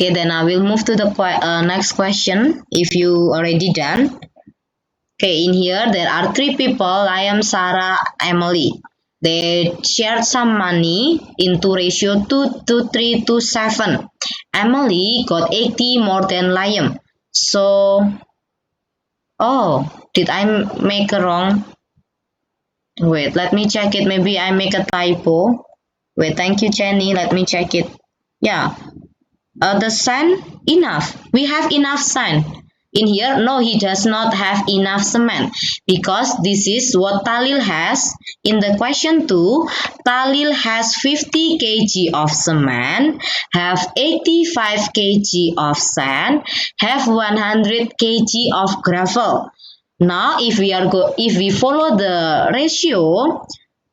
Okay, then I will move to the next question if you already done. Okay, in here there are three people. I am Sarah, Emily. They shared some money into ratio 2 to 3 to 7. Emily got 80 more than Liam. So, oh, did I make a wrong? Wait, let me check it. Maybe I make a typo. Wait, thank you, Jenny. Let me check it. Yeah, the sand enough. We have enough sand. In here, no, he does not have enough cement because this is what Talil has. In the question 2, Talil has 50 kg of cement, have 85 kg of sand, have 100 kg of gravel. Now, if we follow the ratio,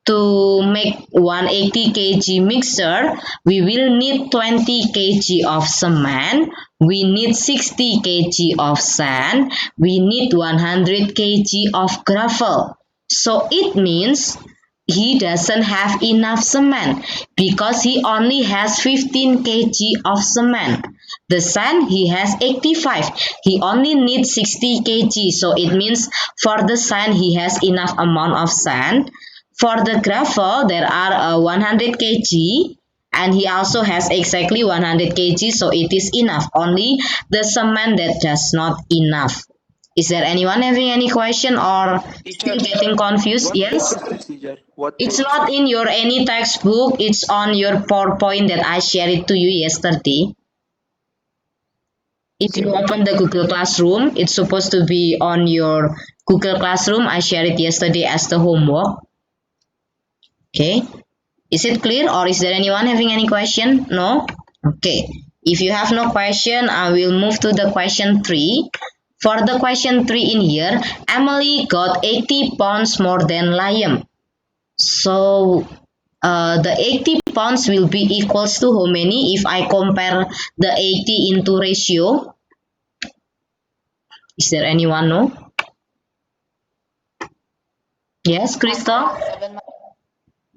to make 180 kg mixture, we will need 20 kg of cement, we need 60 kg of sand, we need 100 kg of gravel. So it means he doesn't have enough cement because he only has 15 kg of cement. The sand he has 85. He only needs 60 kg. So it means for the sand he has enough amount of sand. For the gravel, there are 100 kg and he also has exactly 100 kg, so it is enough. Only the cement that does not enough. Is there anyone having any question or Teacher, still getting confused? what page Yes? is this, teacher? What It's page? not in your any textbook. It's on your PowerPoint that I shared it to you yesterday. If you open the Google Classroom, it's supposed to be on your Google Classroom. I shared it yesterday as the homework. Okay. Is it clear or is there anyone having any question? No? Okay. If you have no question, I will move to the question 3. For the question 3 in here, Emily got 80 pounds more than Liam. So the 80 pounds will be equals to how many if I compare the 80 into ratio? Is there anyone know? Yes, Crystal?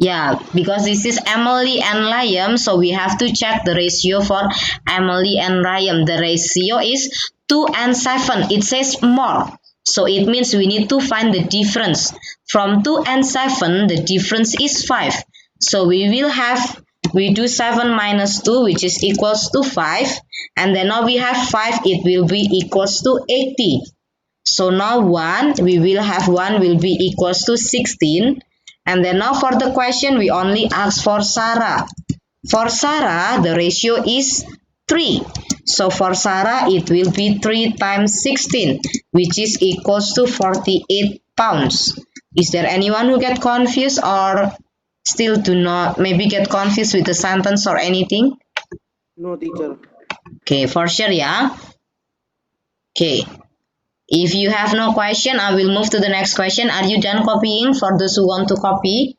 Yeah, because this is Emily and Liam, so we have to check the ratio for Emily and Liam. The ratio is 2 and 7. It says more. So it means we need to find the difference. From 2 and 7, the difference is 5. So we do 7 minus 2, which is equals to 5. And then now we have 5, it will be equals to 80. So now 1 will be equals to 16. And then now for the question, we only ask for Sarah. For Sarah, the ratio is 3. So for Sarah, it will be 3 times 16, which is equals to 48 pounds. Is there anyone who get confused or still do not maybe get confused with the sentence or anything? No, teacher. Okay, for sure, yeah? Okay. If you have no question, I will move to the next question. Are you done copying for those who want to copy?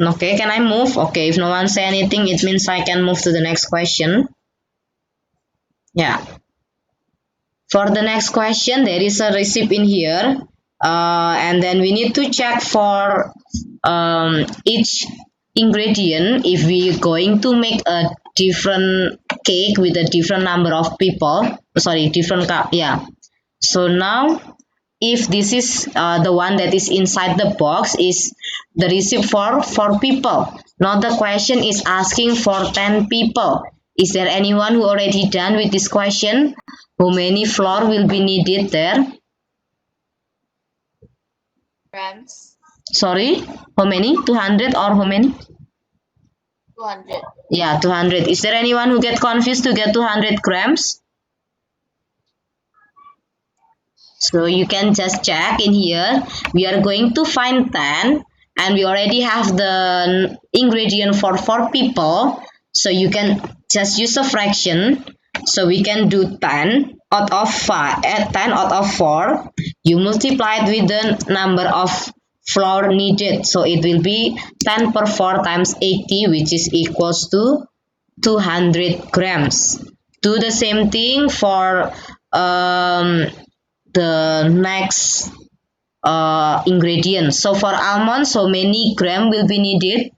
Okay, can I move? Okay, if no one say anything, it means I can move to the next question. Yeah. For the next question, there is a receipt in here. And then we need to check for each ingredient if we going to make a different cake with a different number of people. Sorry, different cup. Yeah. So now if this is the one that is inside the box is the receipt for 4 people. Now the question is asking for 10 people. Is there anyone who already done with this question? How many flour will be needed there? Grams. Sorry, how many? 200 or how many? 200. Yeah, 200. Is there anyone who get confused to get 200 grams? So you can just check in here. We are going to find 10 and we already have the ingredient for 4 people. So you can just use a fraction. So we can do 10 out of 5, 10 out of 4. You multiply it with the number of flour needed. So it will be 10 per 4 times 80, which is equals to 200 grams. Do the same thing for the next ingredient. So for almonds, how many gram will be needed?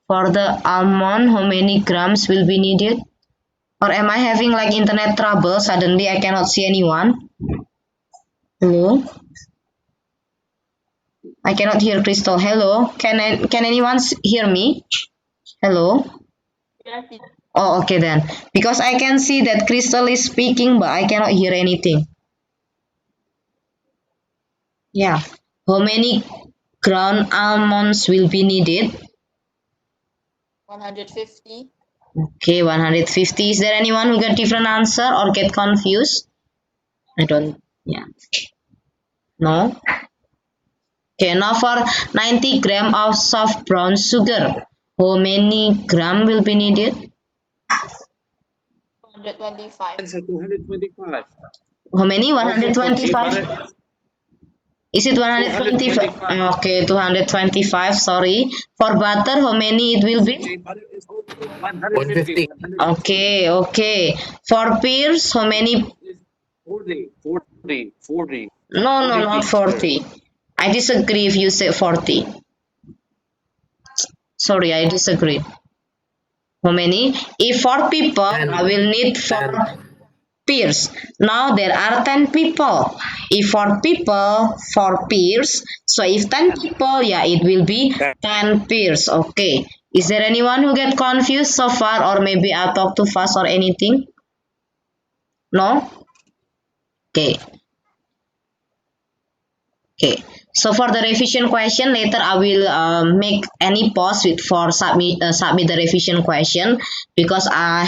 For the almond, how many grams will be needed? Or am I having like internet trouble? Suddenly I cannot see anyone. Hello? I cannot hear Crystal. Hello? Can anyone hear me? Hello? Yes, teacher. Oh, okay then. Because I can see that Crystal is speaking, but I cannot hear anything. Yeah. How many ground almonds will be needed? 150. Okay, 150. Is there anyone who get different answer or get confused? I don't. Yeah. No. Okay, now for 90 gram of soft brown sugar, how many gram will be needed? 225. Answer 225. How many? Also 40, 125? Is it 125? 225. Okay, 225. Sorry. For butter, how many it will be? Okay, but it is also 150. 150. 150. Okay, okay. For pears, how many? It's 40, 40, 40. No, no, 40 not teacher. 40. I disagree if you say 40. Sorry, I disagree. How many? If 4 people, I 10. will need 4 10. peers. Now there are 10 people. If 4 people, 4 peers. So if 10 people, yeah, it will be 10 peers. Okay. Is there anyone who get confused so far, or maybe I talk too fast or anything? No? Okay. Okay. So for the revision question, later I will make any pause with for submit the revision question, because I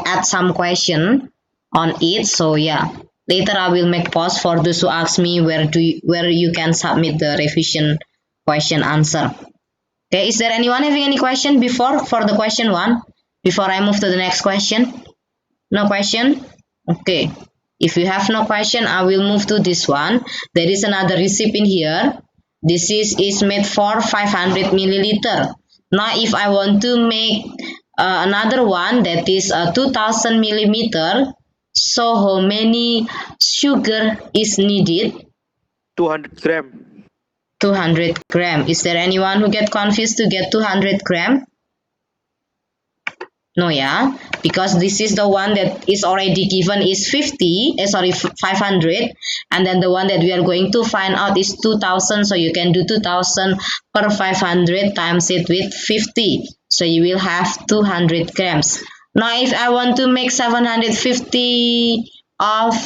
add some question on it. So yeah, later I will make pause for those who ask me where you can submit the revision question answer. Okay. Is there anyone having any question before for the question one? Before I move to the next question? No question? Okay. If you have no question, I will move to this one. There is another recipe in here. This is made for 500 milliliter. Now, if I want to make another one that is 2000 millimeter, so how many sugar is needed? 200 gram. 200 gram. Is there anyone who get confused to get 200 gram? No, yeah, because this is the one that is already given is 50, 500, and then the one that we are going to find out is 2000. So you can do 2000 per 500 times it with 50. So you will have 200 grams. Now, if I want to make 750 of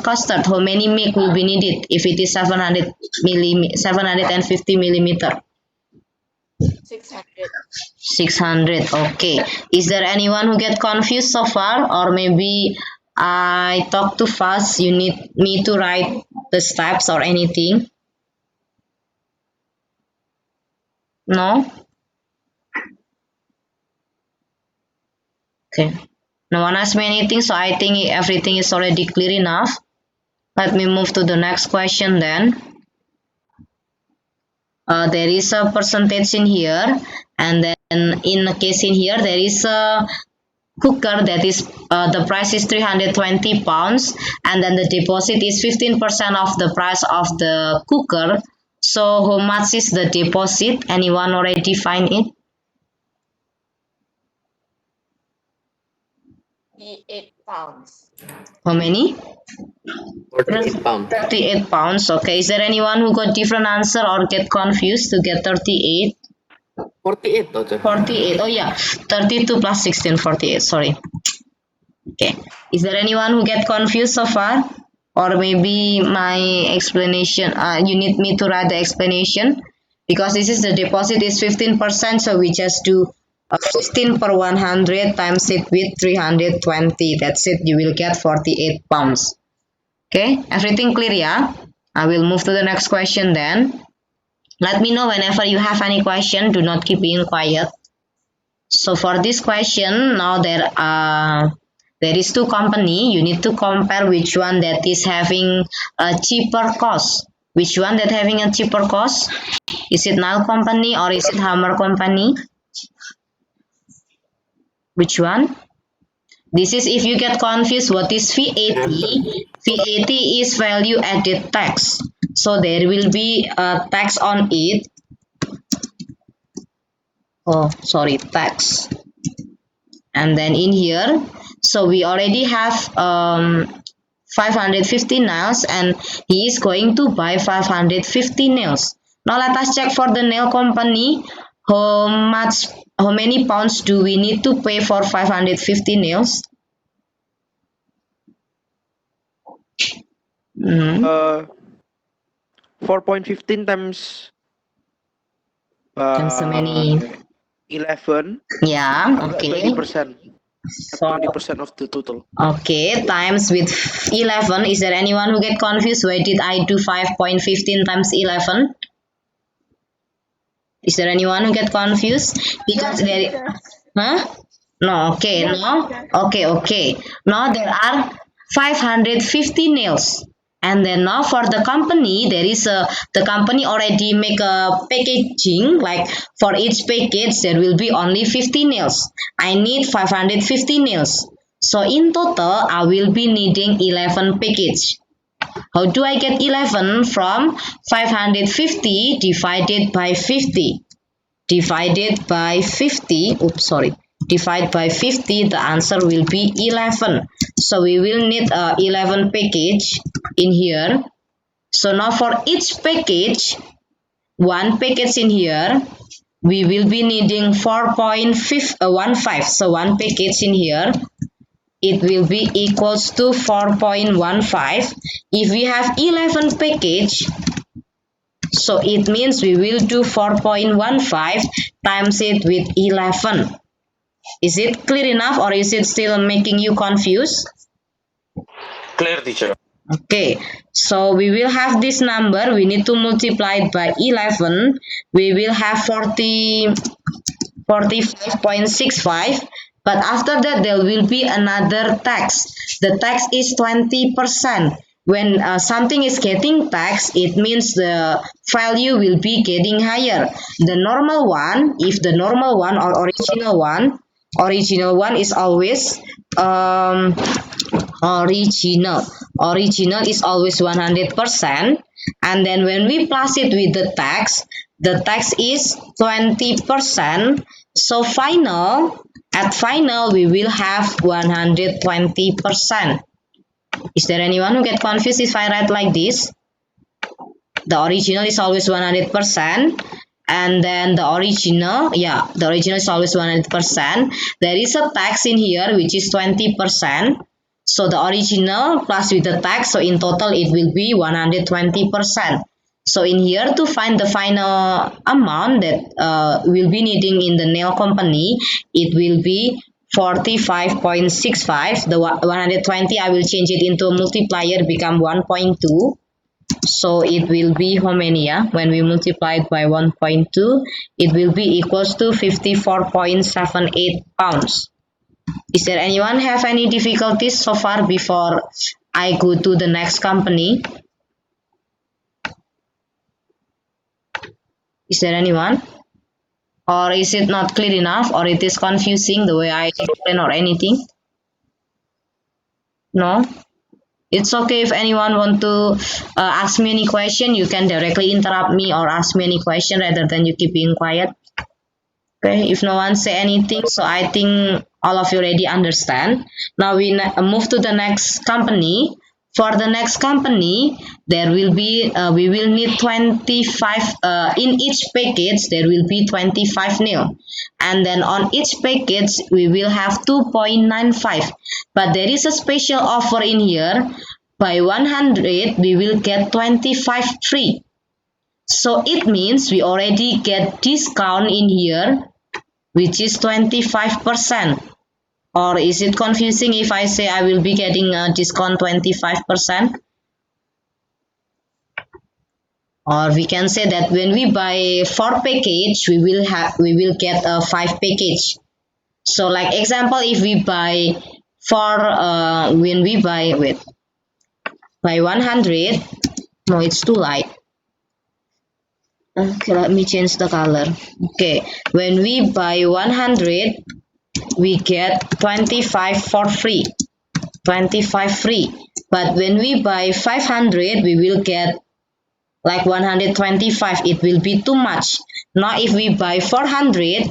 custard, how many milk will be needed if it is 750 millimeter? 600. 600. Okay. Is there anyone who get confused so far, or maybe I talk too fast, you need me to write the steps or anything? No? Okay. No one asked me anything, so I think everything is already clear enough. Let me move to the next question then. There is a percentage in here, and then in a case in here there is a cooker that is the price is 320 pounds, and then the deposit is 15% of the price of the cooker. So how much is the deposit? Anyone already find it? 8 pounds. How many? 48 pound. 38 pounds. Okay, is there anyone who got different answer or get confused to get 38? 48 teacher. 48. Oh yeah, 32 plus 16, 48. Sorry. Okay. Is there anyone who get confused so far? Or maybe my explanation, you need me to write the explanation? Because this is the deposit is 15%, so we just do 15 per 100 times it with 320. That's it. You will get 48 pounds. Okay. Everything clear, yeah? I will move to the next question then. Let me know whenever you have any question. Do not keep being quiet. So for this question, now there is two company. You need to compare which one that is having a cheaper cost. Which one that having a cheaper cost? Is it Nile company or is it Hammer company? Which one? This is if you get confused what is VAT. VAT is value added tax. So there will be a tax on it. Oh, sorry, tax. And then in here, so we already have 550 nails and he is going to buy 550 nails. Now let us check for the nail company. How many pounds do we need to pay for 550 nails? Mhm. 4.15 times Times so many. 11. Yeah, okay. 20%. For 20% of the total. okay, times with 11. Is there anyone who get confused? Why did I do 5.15 times 11? Is there anyone who get confused? Because there, huh? No, okay, no, okay. Now there are 550 nails. And then now for the company, there is the company already make a packaging, like for each package, there will be only 50 nails. I need 550 nails. So in total, I will be needing 11 package. How do I get 11 from 550 divided by 50? Divided by 50, oops, sorry, divide by 50, the answer will be 11. So we will need 11 package in here. So now for each package, one package in here, we will be needing 4.15. So one package in here, it will be equals to 4.15. If we have 11 package, so it means we will do 4.15 times it with 11. Is it clear enough or is it still making you confused? Clear, teacher. Okay, so we will have this number. We need to multiply it by 11. We will have 45.65. But after that, there will be another tax. The tax is 20%. When something is getting taxed, it means the value will be getting higher. The normal one, if the normal one or original one is always original is always 100%. And then when we plus it with the tax is 20%. So at final we will have 120%. Is there anyone who get confused if I write like this? The original is always 100%. And then the original is always 100%. There is a tax in here which is 20%. So the original plus with the tax, so in total it will be 120%. So in here to find the final amount that we'll be needing in the nail company, it will be 45.65. The 120 I will change it into a multiplier, become 1.2. So it will be how many? When we multiply it by 1.2, it will be equals to 54.78 pounds. Is there anyone have any difficulties so far before I go to the next company? Is there anyone? Or is it not clear enough or it is confusing the way I explain or anything? No? It's okay if anyone want to ask me any question, you can directly interrupt me or ask me any question rather than you keep being quiet. Okay, if no one say anything, so I think all of you already understand. Now we move to the next company. For the next company, there will be we will need 25 in each package. There will be 25 nil, and then on each package we will have 2.95. But there is a special offer in here. By 100, we will get 25 free. So it means we already get discount in here, which is 25%. Or is it confusing if I say I will be getting a discount 25%? Or we can say that when we buy 4 package, we will get a 5 package. So like example, if we buy when we buy 100, no, it's too light. Okay, let me change the color. Okay, when we buy 100, we get 25 for free. 25 free. But when we buy 500, we will get like 125. It will be too much. Now if we buy 400,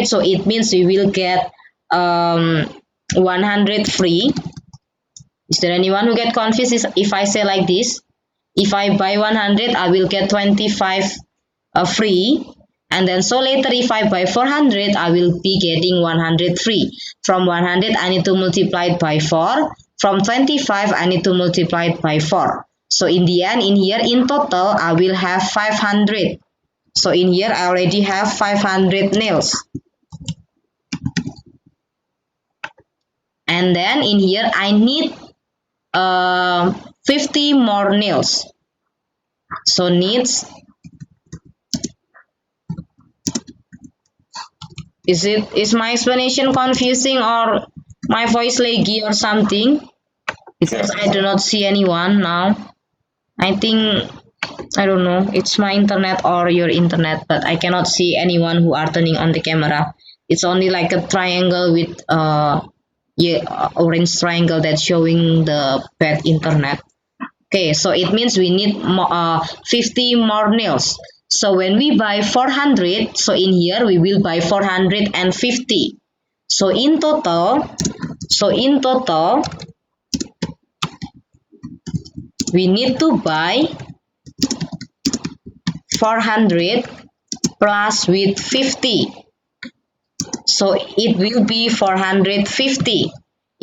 so it means we will get 100 free. Is there anyone who get confused if I say like this? If I buy 100, I will get 25 free. And then so later if I buy 400, I will be getting 100 free. From 100, I need to multiply it by 4. From 25, I need to multiply it by 4. So in the end, in here, in total, I will have 500. So in here, I already have 500 nails. And then in here, I need 50 more nails. So needs, is my explanation confusing or my voice laggy or something? Because I do not see anyone now. I think, I don't know, it's my internet or your internet, but I cannot see anyone who are turning on the camera. It's only like a triangle with orange triangle that's showing the bad internet. Okay, so it means we need 50 more nails. So when we buy 400, so in here we will buy 450. So in total, we need to buy 400 plus with 50. So it will be 450.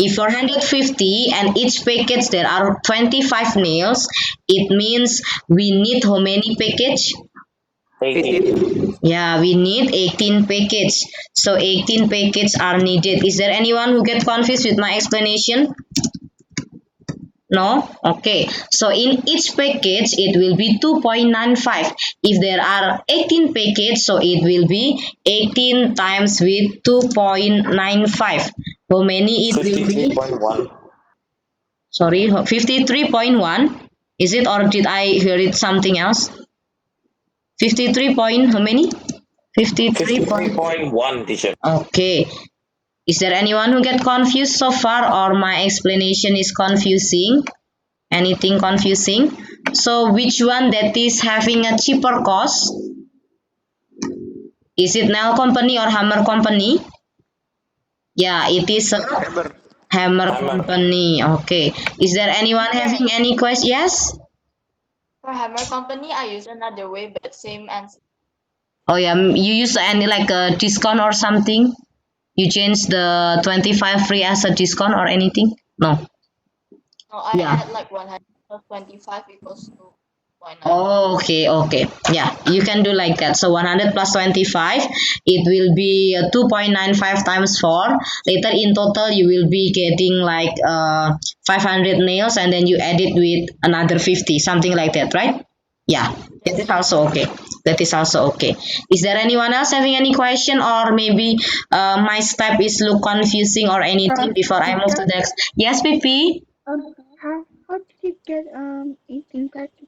If 450 and each package there are 25 nails, it means we need how many package? 18. Yeah, we need 18 package. So 18 packets are needed. Is there anyone who get confused with my explanation? No? Okay. So in each package, it will be 2.95. If there are 18 packets, so it will be 18 times with 2.95. How many it will be? 53.1. Sorry, 53.1. Is it or did I hear it something else? 53 point, how many? 53 point. 53.1, teacher. Okay. Is there anyone who get confused so far or my explanation is confusing? Anything confusing? So which one that is having a cheaper cost? Is it nail company or hammer company? Yeah, it is a hammer company. Okay. Is there anyone having any question? Yes? For hammer company, I use another way, but same answer. Oh yeah, you use any like a discount or something? You change the 25 free as a discount or anything? No. No, I Yeah. add like 100 plus 25 equals to 0.9. Oh, okay. Yeah, you can do like that. So 100 plus 25, it will be 2.95 times 4. Later in total, you will be getting like 500 nails and then you add it with another 50, something like that, right? Yeah, that is also okay. Is there anyone else having any question or maybe my step is look confusing or anything before I move to the next? Yes, Pipi? How did you get 18 packets?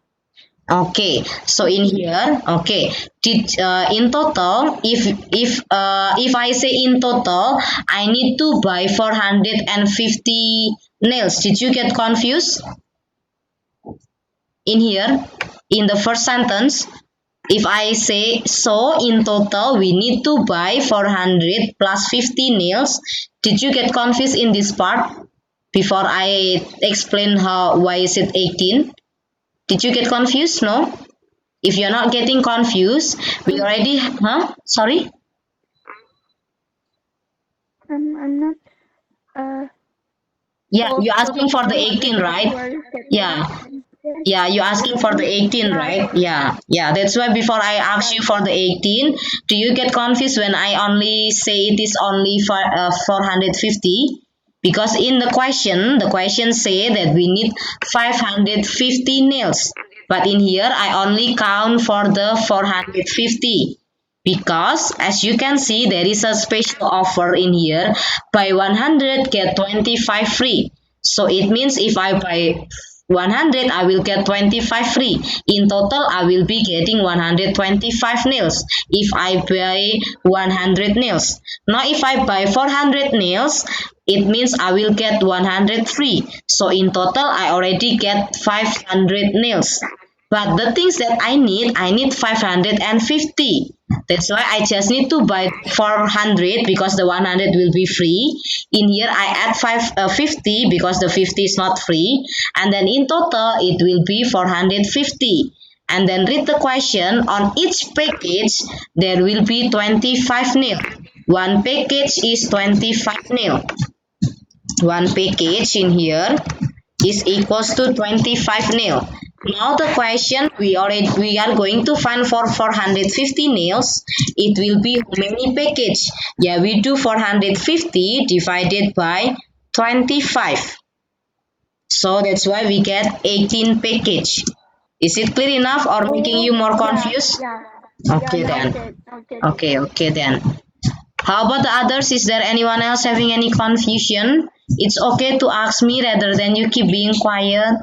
Okay, so in here, okay, in total, if I say in total, I need to buy 450 nails. Did you get confused? In here, in the first sentence, if I say so in total, we need to buy 400 plus 50 nails. Did you get confused in this part? Before I explain why is it 18? Did you get confused? No? If you're not getting confused, we already, Sorry? I'm not. Yeah, you're asking for the 18, right? Yeah. Yeah, you're asking for the 18, right? Yeah. That's why before I ask you for the 18, do you get confused when I only say it is only for 450? Because in the question say that we need 550 nails. But in here, I only count for the 450. Because as you can see, there is a special offer in here. Buy 100, get 25 free. So it means if I buy 100, I will get 25 free. In total, I will be getting 125 nails if I buy 100 nails. Now, if I buy 400 nails, it means I will get 100 free. So in total, I already get 500 nails. But the things that I need 550. That's why I just need to buy 400 because the 100 will be free. In here I add 50 because the 50 is not free. And then in total it will be 450. And then read the question. On each package there will be 25 nil. One package is 25 nil. One package in here is equals to 25 nil. Now the question we are going to find for 450 nails. It will be how many package? Yeah, we do 450 divided by 25. So that's why we get 18 package. Is it clear enough or making you more confused? Yeah. Okay then. Okay. Okay then. How about the others? Is there anyone else having any confusion? It's okay to ask me rather than you keep being quiet.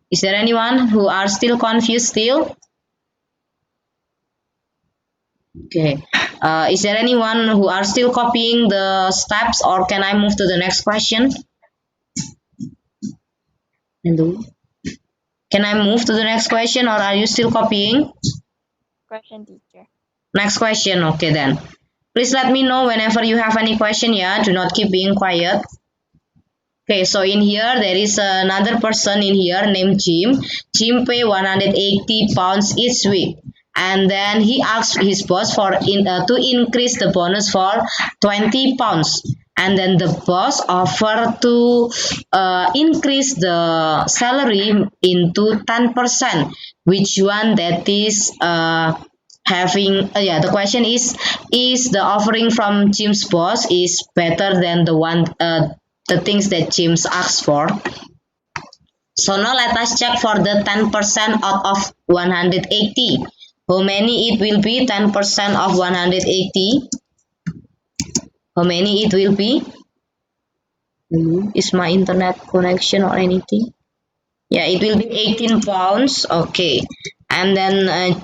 Is there anyone who are still confused still? Okay. Is there anyone who are still copying the steps or can I move to the next question? Hello? Can I move to the next question or are you still copying? Question, teacher. Next question. Okay then. Please let me know whenever you have any question. Yeah, do not keep being quiet. Okay, so in here there is another person in here named Jim. Jim pay 180 pounds each week, and then he asked his boss to increase the bonus for 20 pounds. And then the boss offered to increase the salary into 10%. Which one that is the question is the offering from Jim's boss is better than the things that James asked for. So now let us check for the 10% out of 180. How many it will be? 10% of 180. How many it will be? Is my internet connection or anything? Yeah, it will be 18 pounds. Okay. And then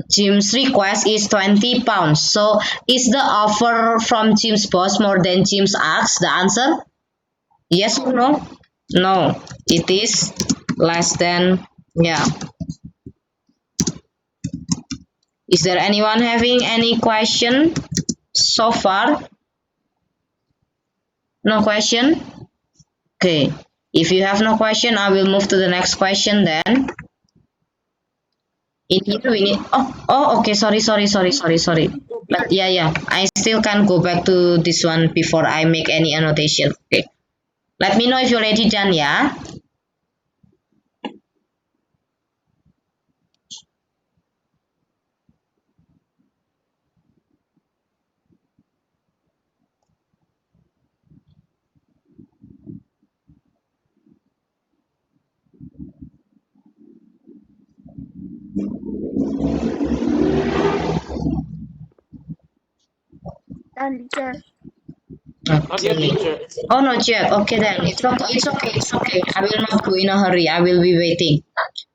Jim's request is 20 pounds. So is the offer from Jim's boss more than Jim's ask? The answer? Yes or no? No, it is less than, yeah. Is there anyone having any question so far? No question? Okay. If you have no question, I will move to the next question then. In here we need, okay, sorry. But yeah, I still can go back to this one before I make any annotation. Okay. Let me know if you're already done, yeah? Done, teacher. Not yet, Okay. teacher. Oh, not yet. Okay then. It's okay. I will not go in a hurry. I will be waiting.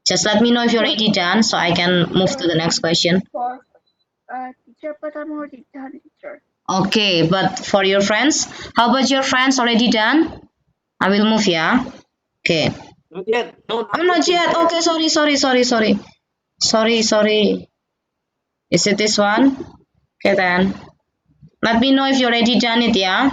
Just let me know if you're already done so I can move to the next question. For teacher, but I'm already done, teacher. Okay, but for your friends, how about your friends already done? I will move, yeah? Okay. Not yet. No, Oh, not yet. Okay, sorry. Is it this one? Okay then. Let me know if you already done it, yeah?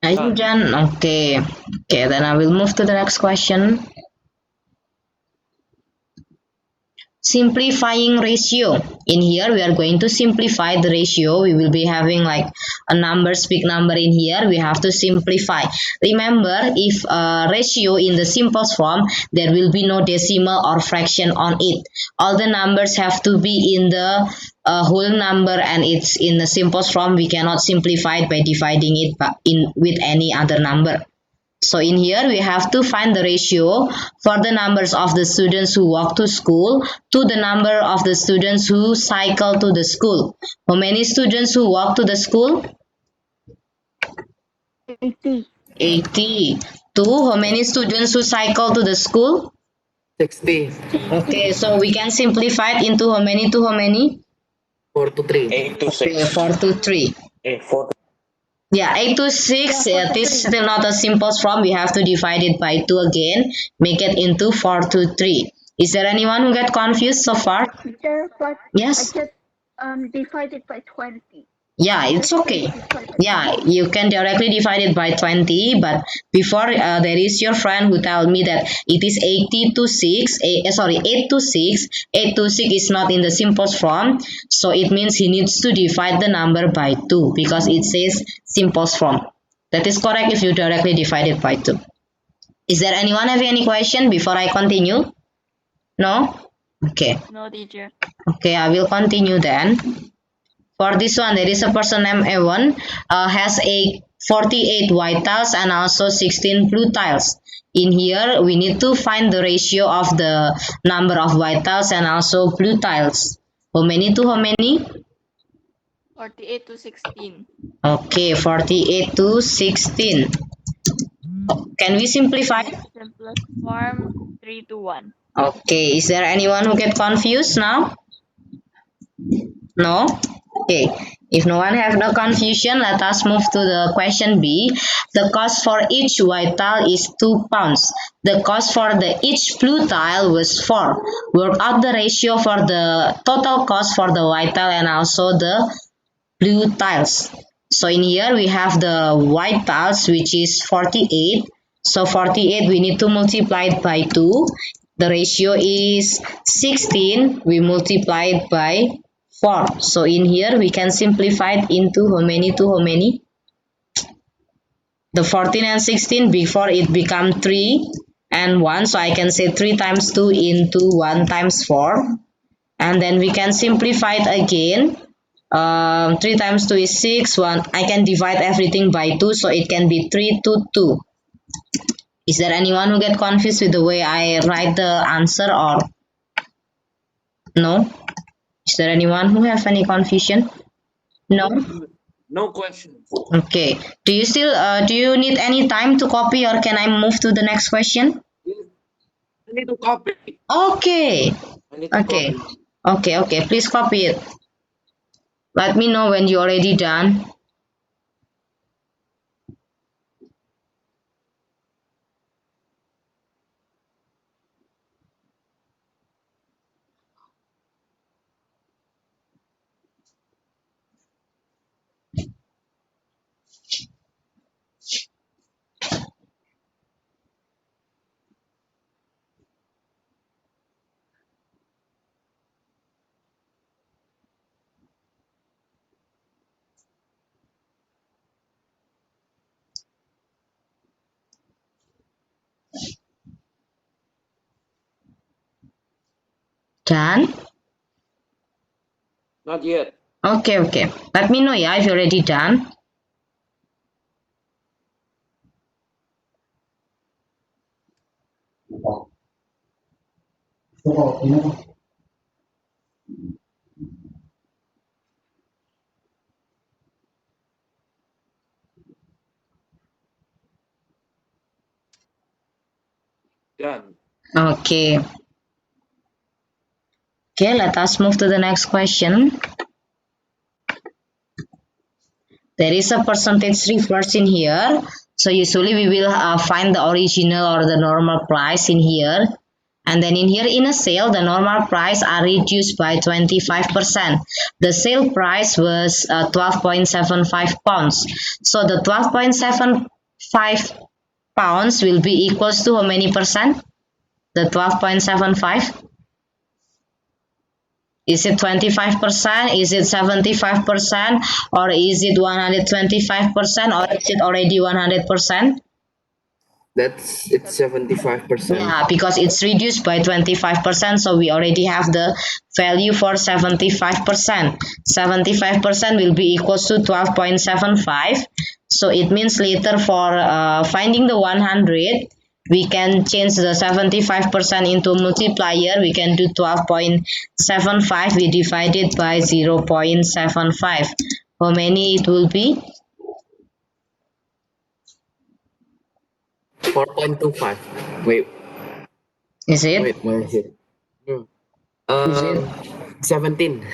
Are you done? Okay. Okay, then I will move to the next question. simplifying ratio. In here we are going to simplify the ratio. We will be having like a numbers, big number in here. We have to simplify. Remember, if a ratio in the simplest form, there will be no decimal or fraction on it. All the numbers have to be in the whole number, and it's in the simplest form. We cannot simplify it by dividing it with any other number. So in here we have to find the ratio for the numbers of the students who walk to school to the number of the students who cycle to the school. How many students who walk to the school? 80. 80. To how many students who cycle to the school? 60. Okay, so we can simplify it into how many to how many? 4 to 3. 8 to Okay, 6. 4 to 3. 4 to Yeah, 8 to 6, Yeah, 4 it to is 3. still not a simplest form. We have to divide it by 2 again. Make it into 4 to 3. Is there anyone who get confused so far? Teacher, but Yes? I just divided by 20. Yeah, it's okay. Yeah, you can directly divide it by 20, but before there is your friend who tell me that it is 80 to 6, 8 to 6. 8 to 6 is not in the simplest form, so it means he needs to divide the number by 2 because it says simplest form. That is correct if you directly divide it by 2. Is there anyone have any question before I continue? No? Okay. No, teacher. Okay, I will continue then. For this one, there is a person named Evan, has 48 white tiles and also 16 blue tiles. In here, we need to find the ratio of the number of white tiles and also blue tiles. How many to how many? 48 to 16. Okay, 48 to 16. Can we simplify? Simplest form 3 to 1. Okay, is there anyone who get confused now? No? Okay. If no one have no confusion, let us move to the question B. The cost for each white tile is 2 pounds. The cost for each blue tile was 4. Work out the ratio for the total cost for the white tile and also the blue tiles. So in here we have the white tiles, which is 48. So 48 we need to multiply it by 2. The ratio is 16. We multiply it by 4. So in here we can simplify it into how many to how many? The 14 and 16 before it become 3 and 1. So I can say 3 times 2 into 1 times 4. And then we can simplify it again. 3 times 2 is 6. 1. I can divide everything by 2. So it can be 3 to 2. Is there anyone who get confused with the way I write the answer or no? Is there anyone who have any confusion? No? No question. Okay. Do you still do you need any time to copy or can I move to the next question? I need to copy. Okay. I need to Okay. copy. Okay. Please copy it. Let me know when you already done. Done? Not yet. Okay. Let me know, yeah, if you're already done. Done. Okay. Okay, let us move to the next question. There is a percentage reverse in here. So usually we will find the original or the normal price in here. And then in here in a sale, the normal price are reduced by 25%. The sale price was 12.75 pounds. So the 12.75 pounds will be equals to how many percent? The 12.75? Is it 25%? Is it 75%? Or is it 125%? Or is it already 100%? It's 75%. Yeah, because it's reduced by 25%, so we already have the value for 75%. 75% will be equals to 12.75. So it means later for finding the 100, we can change the 75% into multiplier. We can do 12.75. We divide it by 0.75. How many it will be? 4.25. Wait, Is it? wait, where is it? 17.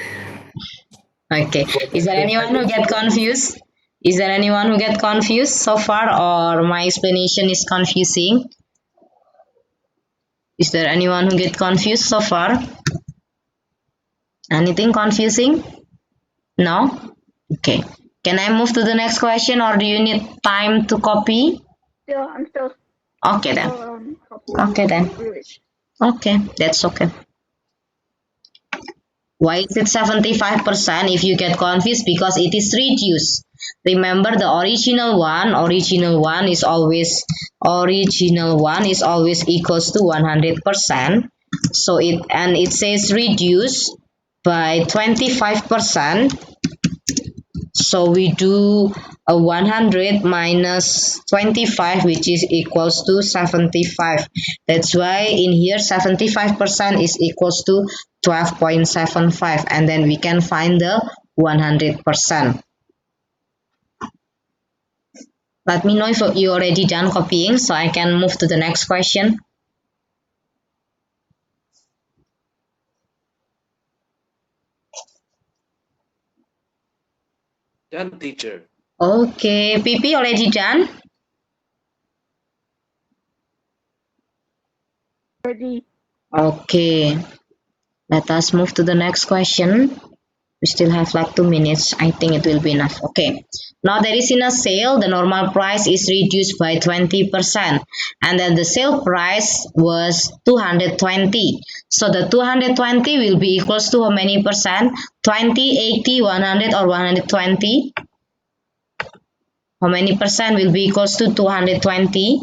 Okay. Is there anyone who get confused? Is there anyone who get confused so far, or my explanation is confusing? Is there anyone who get confused so far? Anything confusing? No? Okay. Can I move to the next question, or do you need time to copy? I'm still Okay then. copying. Okay then. Okay, that's okay. Why is it 75%? If you get confused, because it is reduced. Remember the original one is always equals to 100%. So it says reduce by 25%. So we do a 100 minus 25, which is equals to 75. That's why in here 75% is equals to 12.75, and then we can find the 100%. Let me know if you already done copying, so I can move to the next question. Done, teacher. Okay, PP already done? Ready. Okay, let us move to the next question. We still have like 2 minutes. I think it will be enough. Okay, now there is in a sale, the normal price is reduced by 20%, and then the sale price was 220. So the 220 will be equals to how many percent? 20, 80, 100, or 120? How many percent will be equals to 220?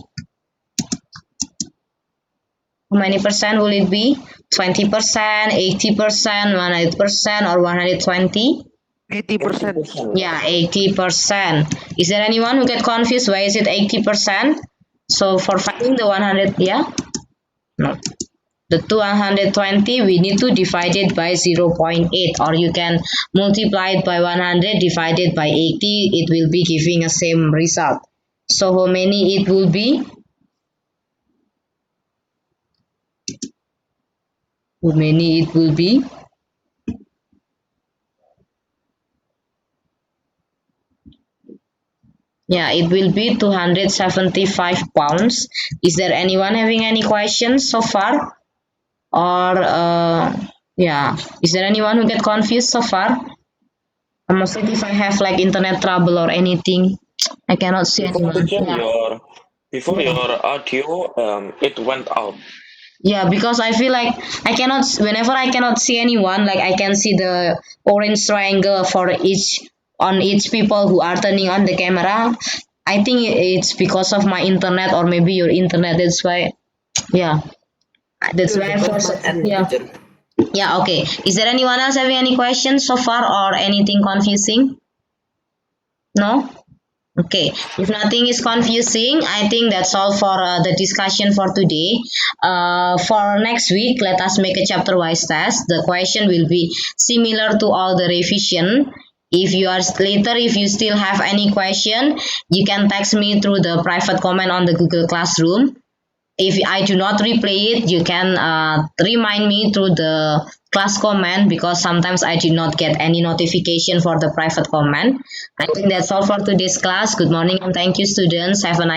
How many percent will it be? 20%, 80%, 100%, or 120? 80%. Yeah, 80%. Is there anyone who get confused? Why is it 80%? So for finding the 100, yeah? No. The 220, we need to divide it by 0.8, or you can multiply it by 100 divided by 80. It will be giving a same result. So how many it will be? How many it will be? Yeah, it will be 275 pounds. Is there anyone having any questions so far? Or yeah, is there anyone who get confused so far? I'm afraid if I have like internet trouble or anything, I cannot see Before anyone. teacher, Yeah. your audio, it went out. Yeah, because I feel like whenever I cannot see anyone, like I can see the orange triangle for each people who are turning on the camera. I think it's because of my internet, or maybe your internet. That's why, yeah, that's why I force. Yeah, Teacher. yeah, okay. Is there anyone else having any questions so far, or anything confusing? No? Okay, if nothing is confusing, I think that's all for the discussion for today. For next week, let us make a chapter-wise test. The question will be similar to all the revision. If you still have any question, you can text me through the private comment on the Google Classroom. If I do not replay it, you can remind me through the class comment, because sometimes I did not get any notification for the private comment. I think that's all for today's class. Good morning and thank you, students. Have a nice